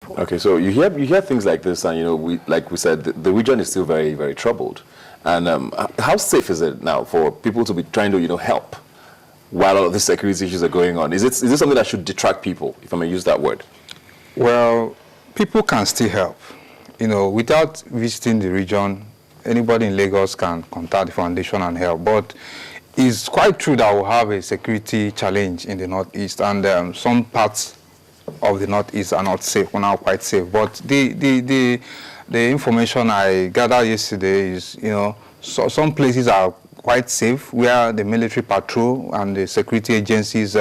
Okay, so you hear things like this, and like we said, the region is still very, very troubled. And how safe is it now for people to be trying to help while all of these security issues are going on? Is this something that should detract people, if I may use that word? Well, people can still help. Without visiting the region, anybody in Lagos can contact the foundation and help. But it's quite true that we have a security challenge in the Northeast, and some parts of the Northeast are not safe, we're now quite safe. But the information I gathered yesterday is, some places are quite safe where the military patrol and the security agencies'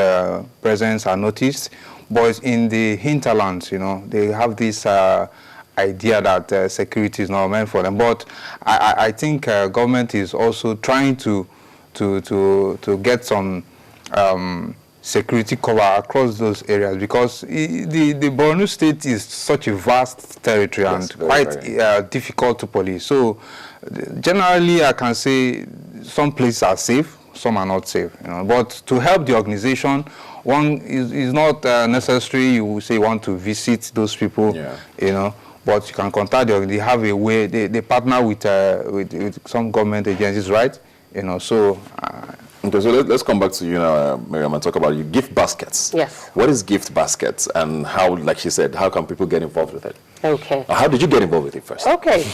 presence are noticed. But in the hinterlands, they have this idea that security is not meant for them. But I think government is also trying to get some security cover across those areas, because the Borno state is such a vast territory, yes, and quite difficult to police. So generally I can say some places are safe, some are not safe. But to help the organization, one is not necessary you say you want to visit those people, yeah. But you can contact them. They have a way, they partner with some government agencies, right? So okay, so let's come back to you now, Miriam, and talk about your gift baskets. Yes. What is gift baskets, and how, like she said, how can people get involved with it? Okay. How did you get involved with it first? Okay.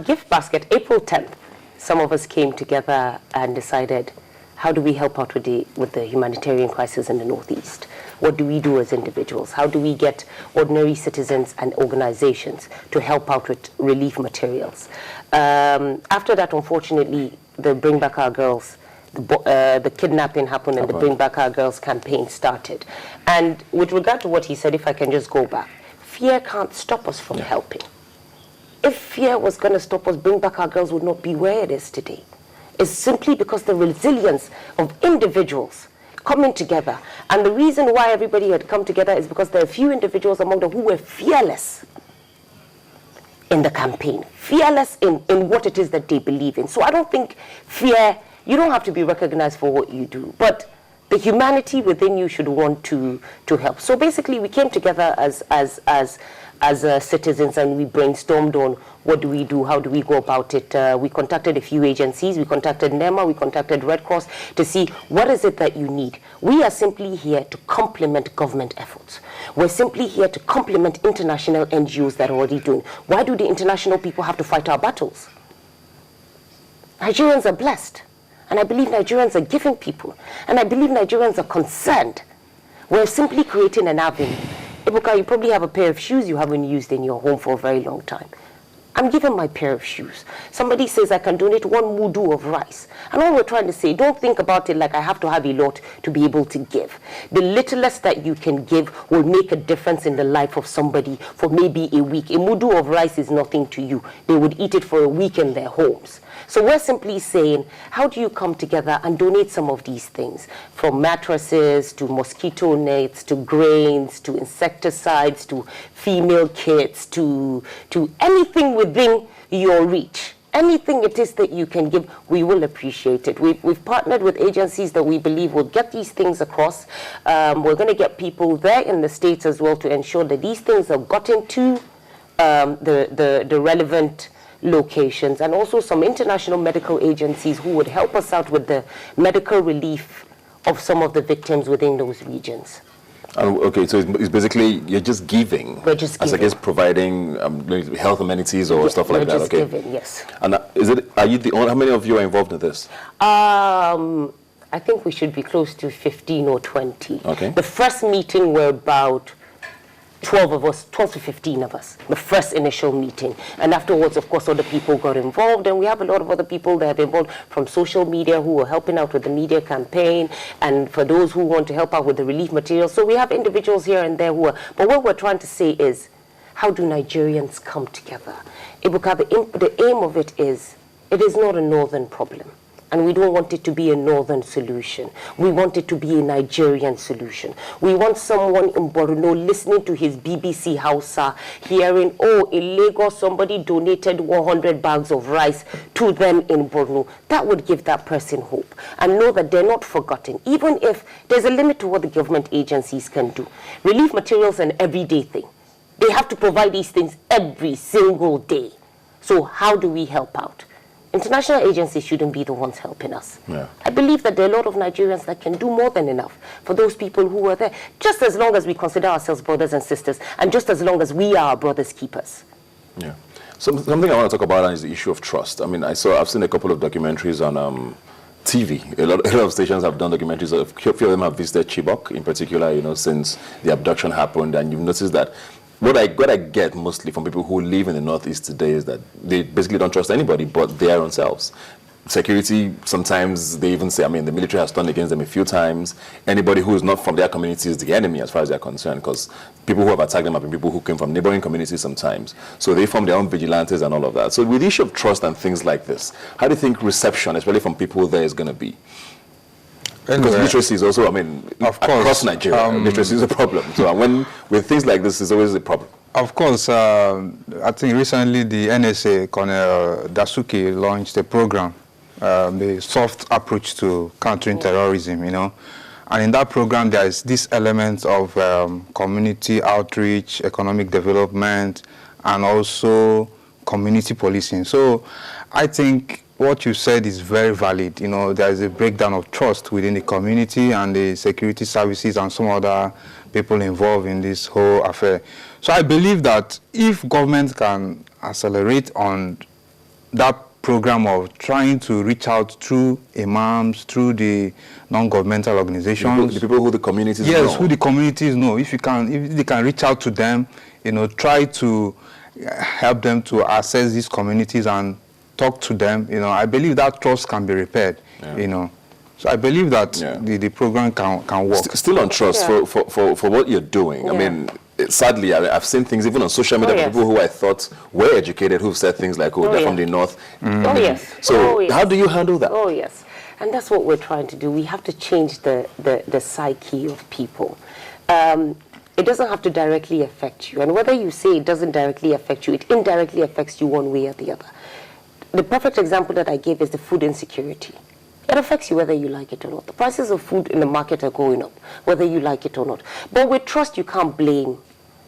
Gift basket, April 10th, some of us came together and decided, how do we help out with the humanitarian crisis in the Northeast? What do we do as individuals? How do we get ordinary citizens and organizations to help out with relief materials? After that, unfortunately, the Bring Back Our Girls, the kidnapping happened, and the Bring Back Our Girls campaign started. And with regard to what he said, if I can just go back, fear can't stop us from helping. If fear was going to stop us, Bring Back Our Girls would not be where it is today. It's simply because the resilience of individuals coming together. And the reason why everybody had come together is because there are a few individuals among them who were fearless in the campaign, fearless in what it is that they believe in. So I don't think fear, you don't have to be recognized for what you do, but the humanity within you should want to help. So basically we came together as citizens, and we brainstormed on what do we do, how do we go about it. We contacted a few agencies, we contacted NEMA, we contacted Red Cross to see what is it that you need. We are simply here to complement government efforts. We're simply here to complement international NGOs that are already doing. Why do the international people have to fight our battles? Nigerians are blessed, and I believe Nigerians are giving people, and I believe Nigerians are concerned. We're simply creating an avenue. Ibuka, you probably have a pair of shoes you haven't used in your home for a very long time. I'm giving my pair of shoes. Somebody says I can donate 1 mudu of rice. And all we're trying to say, don't think about it like I have to have a lot to be able to give. The littlest that you can give will make a difference in the life of somebody for maybe a week. A mudu of rice is nothing to you. They would eat it for a week in their homes. So we're simply saying, how do you come together and donate some of these things? From mattresses, to mosquito nets, to grains, to insecticides, to female kits, to anything within your reach. Anything it is that you can give, we will appreciate it. We've partnered with agencies that we believe will get these things across. We're going to get people there in the States as well to ensure that these things are gotten to the relevant locations, and also some international medical agencies who would help us out with the medical relief of some of the victims within those regions. Okay, so it's basically you're just giving, we're just as against providing health amenities or stuff like that. Okay, giving, yes. And are you the only? How many of you are involved in this? I think we should be close to 15 or 20. Okay. The first meeting were about 12 of us, 12 to 15 of us, the first initial meeting. And afterwards, of course, other people got involved, and we have a lot of other people that have involved from social media who are helping out with the media campaign, and for those who want to help out with the relief materials. So we have individuals here and there who are, but what we're trying to say is, how do Nigerians come together? Ibuka, the aim of it is not a northern problem. And we don't want it to be a northern solution. We want it to be a Nigerian solution. We want someone in Borno listening to his BBC Hausa, hearing, oh, in Lagos, somebody donated 100 bags of rice to them in Borno. That would give that person hope. And know that they're not forgotten, even if there's a limit to what the government agencies can do. Relief materials is an everyday thing. They have to provide these things every single day. So how do we help out? International agencies shouldn't be the ones helping us. Yeah. I believe that there are a lot of Nigerians that can do more than enough for those people who are there, just as long as we consider ourselves brothers and sisters, and just as long as we are our brothers' keepers. Yeah. Something I want to talk about is the issue of trust. I mean, I've seen a couple of documentaries on TV. A lot of stations have done documentaries. A few of them have visited Chibok, in particular, since the abduction happened, and you've noticed that what I get mostly from people who live in the Northeast today is that they basically don't trust anybody but their own selves. Security, sometimes they even say, I mean, the military has turned against them a few times. Anybody who is not from their community is the enemy as far as they're concerned, because people who have attacked them have been people who came from neighboring communities sometimes. So they form their own vigilantes and all of that. So with the issue of trust and things like this, how do you think reception, especially from people there, is going to be? Because literacy is also, I mean, of course, across Nigeria, literacy is a problem. So with things like this, it's always a problem. Of course, I think recently the NSA, Colonel Dasuki, launched a program, the soft approach to countering terrorism, And in that program, there is this element of community outreach, economic development, and also community policing. So I think what you said is very valid. There is a breakdown of trust within the community and the security services and some other people involved in this whole affair. So I believe that if government can accelerate on that program of trying to reach out through imams, through the non-governmental organizations. The people who the communities know. Yes, who the communities know. If they can reach out to them, try to help them to access these communities and talk to them, I believe that trust can be repaired, So I believe that the program can work. Still on trust for what you're doing. I mean, sadly, I've seen things even on social media, people who I thought were educated who've said things like, they're from the north. Oh, yes. So how do you handle that? Oh, yes. And that's what we're trying to do. We have to change the psyche of people. It doesn't have to directly affect you. And whether you say it doesn't directly affect you, it indirectly affects you one way or the other. The perfect example that I gave is the food insecurity. It affects you whether you like it or not. The prices of food in the market are going up, whether you like it or not. But with trust, you can't blame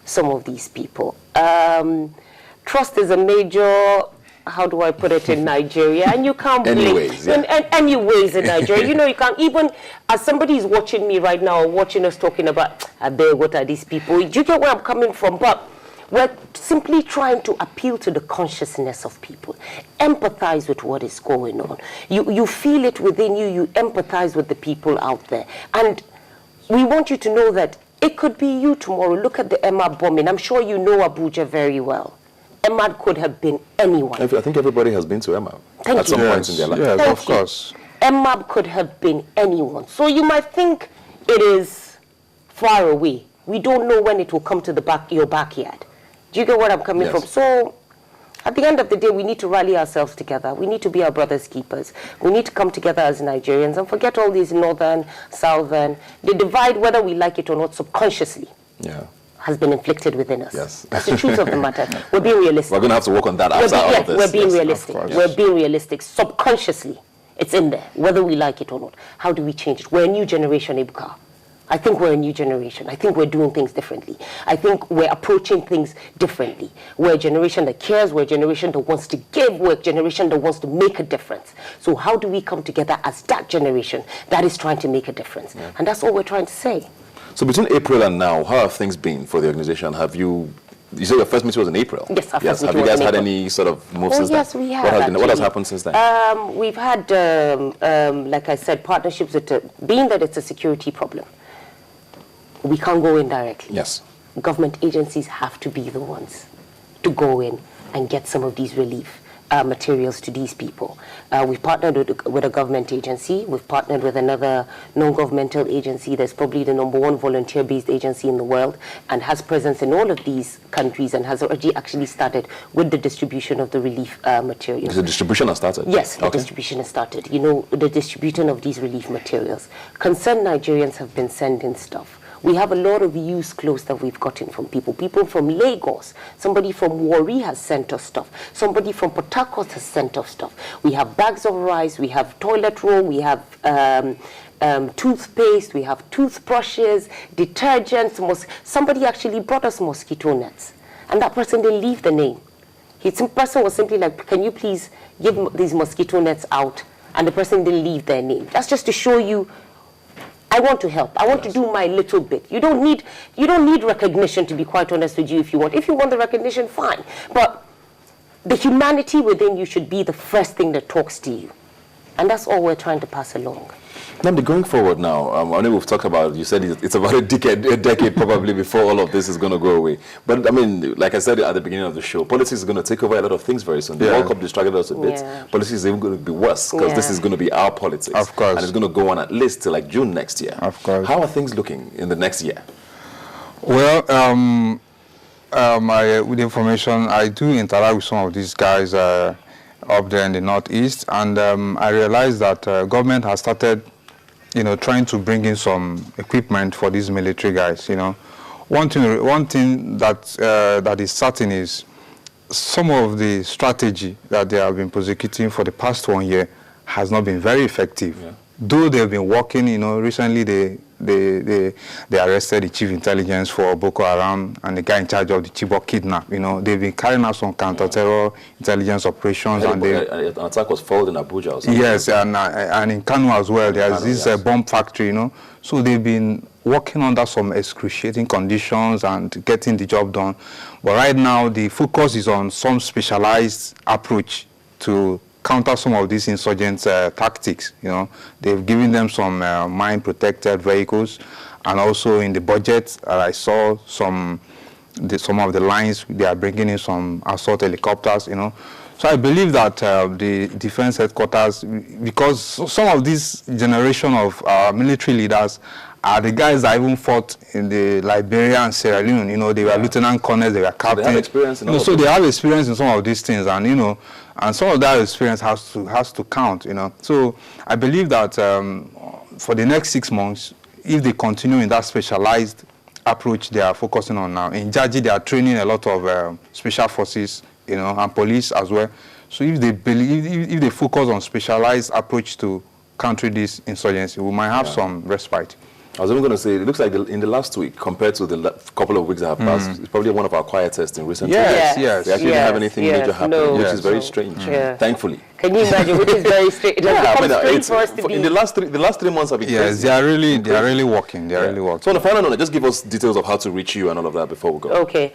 some of these people. Trust is a major, how do I put it, in Nigeria, and you can't blame anyways in Nigeria. You can't, even as somebody is watching me right now, watching us talking about, I beg, what are these people? Do you get where I'm coming from? But we're simply trying to appeal to the consciousness of people. Empathize with what is going on. You feel it within you. You empathize with the people out there. And we want you to know that it could be you tomorrow. Look at the Emad bombing. I'm sure you know Abuja very well. Emad could have been anyone. I think everybody has been to Emad at some point in their life. Yes, of course. Emad could have been anyone. So you might think it is far away. We don't know when it will come to your backyard. Do you get what I'm coming from? So at the end of the day, we need to rally ourselves together. We need to be our brothers' keepers. We need to come together as Nigerians and forget all these northern, southern. The divide, whether we like it or not, subconsciously has been inflicted within us. Yes. That's the truth of the matter. We're being realistic. We're going to have to work on that outside all of this. We're being realistic. We're being realistic. Subconsciously, it's in there, whether we like it or not. How do we change it? We're a new generation, Ebuka. I think we're a new generation. I think we're doing things differently. I think we're approaching things differently. We're a generation that cares. We're a generation that wants to give. We're a generation that wants to make a difference. So how do we come together as that generation that is trying to make a difference? And that's all we're trying to say. So between April and now, how have things been for the organization? You said your first meeting was in April? Yes, our first meeting Have you was guys in had April. any sort of moves since yes, then? we have. What has happened since then? We've had, like I said, partnerships with, being that it's a security problem. We can't go in directly. Yes. Government agencies have to be the ones to go in and get some of these relief materials to these people. We've partnered with a government agency. We've partnered with another non-governmental agency that's probably the #1 volunteer-based agency in the world and has presence in all of these countries and has already actually started with the distribution of the relief materials. The distribution has started? Yes, the distribution has started. The distribution of these relief materials. Concerned Nigerians have been sending stuff. We have a lot of used clothes that we've gotten from people. People from Lagos, somebody from Warri has sent us stuff. Somebody from Port Harcourt has sent us stuff. We have bags of rice, we have toilet roll, we have toothpaste, we have toothbrushes, detergents. Somebody actually brought us mosquito nets. and that person didn't leave the name. The person was simply like, can you please give these mosquito nets out? And the person didn't leave their name. That's just to show you, I want to help. I want to do my little bit. You don't need recognition, to be quite honest with you, if you want. If you want the recognition, fine. But the humanity within you should be the first thing that talks to you. And that's all we're trying to pass along. Now, going forward now, I know we've talked about, you said it's about a decade probably before all of this is going to go away. But I mean, like I said at the beginning of the show, politics is going to take over a lot of things very soon. The World Cup distracted us a bit. Politics is even going to be worse because this is going to be our politics. Of course. And it's going to go on at least till like June next year. Of course. How are things looking in the next year? Well, with information, I do interact with some of these guys up there in the Northeast, and I realized that government has started, trying to bring in some equipment for these military guys. One thing that is certain is some of the strategy that they have been prosecuting for the past 1 year has not been very effective. Yeah. Though they've been working, recently they arrested the chief intelligence for Boko Haram and the guy in charge of the Chibok kidnap. They've been carrying out some counter-terror intelligence operations. And an attack was foiled in Abuja or something. Yes, and in Kano as well. There's this bomb factory, So they've been working under some excruciating conditions and getting the job done. But right now, the focus is on some specialized approach to counter some of these insurgent tactics. They've given them some mine-protected vehicles, and also in the budget, I saw some of the lines they are bringing in some assault helicopters. So I believe that the defense headquarters, because some of this generation of military leaders are the guys that even fought in the Liberia and Sierra Leone. They were lieutenant colonels, they were captains. So they have experience in all so they have experience in some of these things, and and some of that experience has to count. So I believe that for the next 6 months, if they continue in that specialized approach they are focusing on now, in Jaji they are training a lot of special forces, and police as well. So if they focus on specialized approach to counter this insurgency, we might have some respite. I was even going to say, it looks like in the last week, compared to the couple of weeks that have passed, it's probably one of our quietest in recent years. Yes. We actually didn't have anything major happening, which is very strange, thankfully. Can you imagine? Which is very strange. It has become strange for us to be. In the last 3 months have been crazy. Yes, they are really working. They are really working. So on the final note, just give us details of how to reach you and all of that before we go. Okay.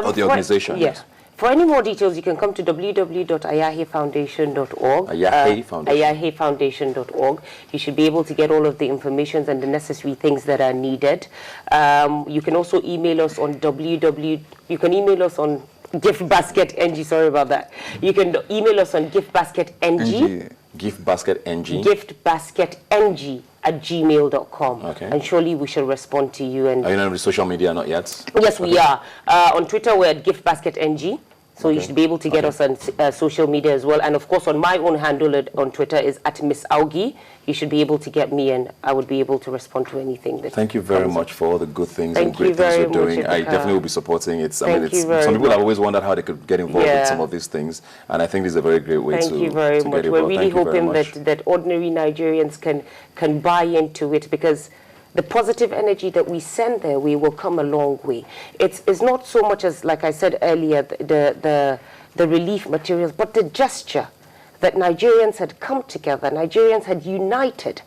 Or the organization. Yes. For any more details, you can come to www.ayahefoundation.org. Ayahefoundation.org. You should be able to get all of the information and the necessary things that are needed. You can also email us on giftbasketng. Sorry about that. You can email us on giftbasketng. giftbasketng@gmail.com. Okay. And surely we shall respond to you. And are you on the social media? Not yet? Yes, we are. On Twitter, we're at giftbasketng. So you should be able to get us on social media as well. And of course, on my own handle on Twitter is @MissAugie. You should be able to get me, and I would be able to respond to anything. Thank you very much for all the good things and great things you're doing. I definitely will be supporting it. Some people have always wondered how they could get involved with some of these things, and I think this is a very great way to get involved. Thank you very much. We're really hoping that ordinary Nigerians can buy into it, because the positive energy that we send there, we will come a long way. It's not so much as, like I said earlier, the relief materials, but the gesture that Nigerians had come together, Nigerians had united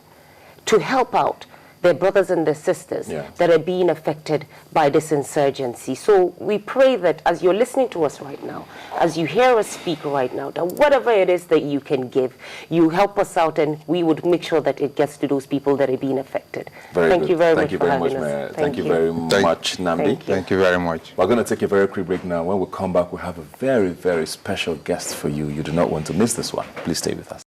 to help out their brothers and their sisters that are being affected by this insurgency. So we pray that as you're listening to us right now, as you hear us speak right now, that whatever it is that you can give, you help us out, and we would make sure that it gets to those people that are being affected. Thank you very much for having us. Thank you very much, Nnamdi. Thank you very much. We're going to take a very quick break now. When we come back, we have a very, very special guest for you. You do not want to miss this one. Please stay with us.